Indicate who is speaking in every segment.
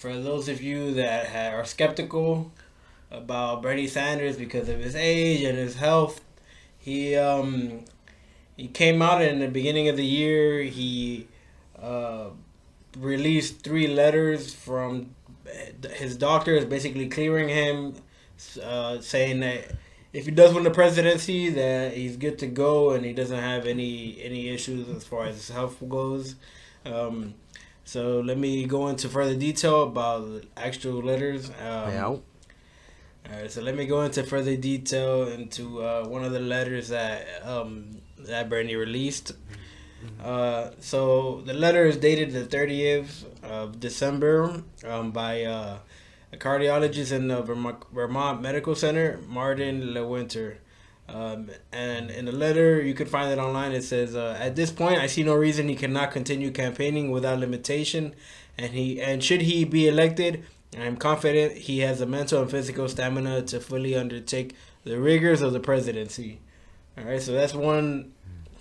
Speaker 1: For those of you that are skeptical about Bernie Sanders because of his age and his health, he he came out in the beginning of the year. He uh, released three letters from his doctors, basically clearing him, saying that if he does win the presidency, that he's good to go and he doesn't have any issues as far as his health goes. Um, so let me go into further detail about the actual letters.
Speaker 2: Yeah.
Speaker 1: All right, so let me go into further detail into one of the letters that Bernie released. So the letter is dated the 30th of December by a cardiologist in the Vermont Medical Center, Martin Lewinter. And in the letter, you can find it online. It says, "At this point, I see no reason he cannot continue campaigning without limitation, and should he be elected, I am confident he has the mental and physical stamina to fully undertake the rigors of the presidency." All right, so that's one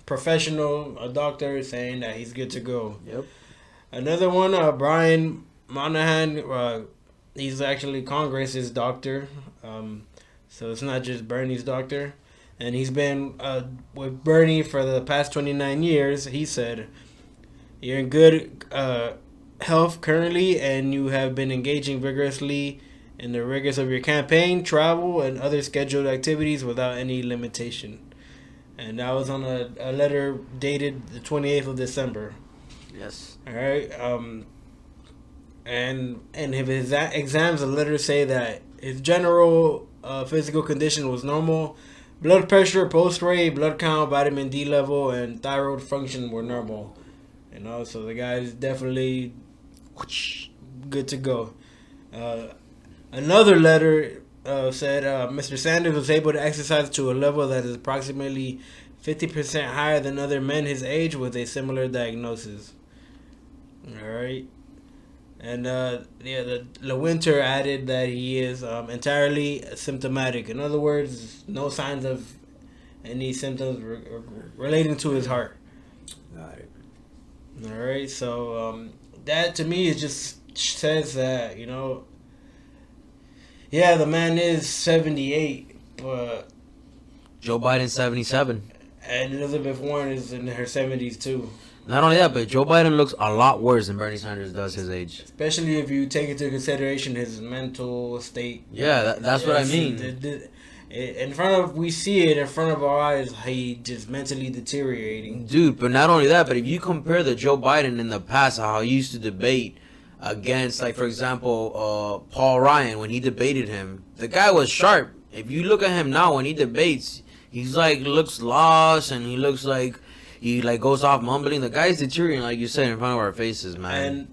Speaker 1: professional, a doctor, saying that he's good to go.
Speaker 2: Yep.
Speaker 1: Another one, Brian Monahan, he's actually Congress's doctor, so it's not just Bernie's doctor. And he's been with Bernie for the past 29 years. He said, "You're in good health currently, and you have been engaging vigorously in the rigors of your campaign, travel, and other scheduled activities without any limitation." And that was on a letter dated the 28th of December.
Speaker 2: Yes.
Speaker 1: All right. And if his exams, the letters say that his general physical condition was normal. Blood pressure, pulse rate, blood count, vitamin D level, and thyroid function were normal. So the guy is definitely good to go. Another letter said Mr. Sanders was able to exercise to a level that is approximately 50% higher than other men his age with a similar diagnosis. All right. And the Lewinter added that he is entirely symptomatic. In other words, no signs of any symptoms relating to his heart.
Speaker 2: Got it.
Speaker 1: All right, so that to me it just says that yeah, the man is 78, but
Speaker 2: Joe Biden's 77.
Speaker 1: and Elizabeth Warren is in her 70s too.
Speaker 2: Not only that, but Joe Biden looks a lot worse than Bernie Sanders does his age.
Speaker 1: Especially if you take into consideration his mental state.
Speaker 2: Yeah, that's what I mean.
Speaker 1: We see it in front of our eyes. He just mentally deteriorating.
Speaker 2: Dude, but not only that, but if you compare the Joe Biden in the past, how he used to debate against, like, for example, Paul Ryan, when he debated him, the guy was sharp. If you look at him now when he debates, he's like, looks lost, and he looks like he like goes off mumbling. The guy's deteriorating, like you said, in front of our faces, man.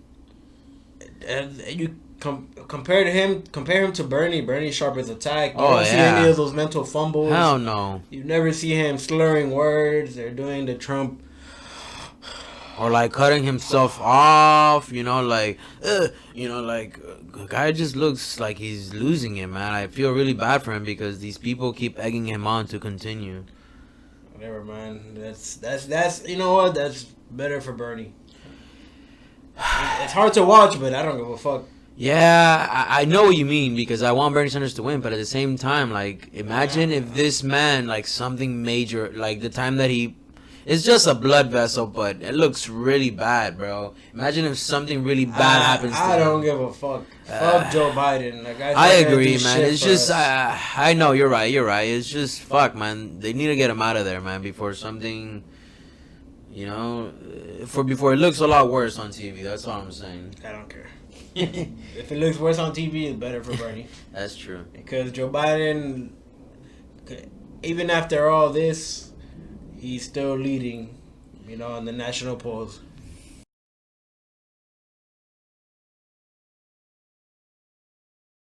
Speaker 1: And you compare him to Bernie. Bernie's sharp as a tack. You
Speaker 2: Oh,
Speaker 1: don't see
Speaker 2: yeah.
Speaker 1: any of those mental fumbles.
Speaker 2: Hell no.
Speaker 1: You never see him slurring words or doing the Trump.
Speaker 2: Or like cutting himself off, like, the guy just looks like he's losing it, man. I feel really bad for him because these people keep egging him on to continue.
Speaker 1: Whatever, man. That's you know what? That's better for Bernie. It's hard to watch, but I don't give a fuck.
Speaker 2: Yeah, I know what you mean because I want Bernie Sanders to win, but at the same time, like, imagine if this man, like, something major, like the time that it's just a blood vessel, but it looks really bad, bro. Imagine if something really bad happens to him.
Speaker 1: I don't give a fuck. Fuck Joe Biden. Like,
Speaker 2: I agree, man. It's just, I know, you're right. It's just, fuck, man. They need to get him out of there, man, before something, before it looks a lot worse on TV. That's all I'm saying.
Speaker 1: I don't care. If it looks worse on TV, it's better for Bernie.
Speaker 2: That's true.
Speaker 1: Because Joe Biden, even after all this, he's still leading, in the national polls.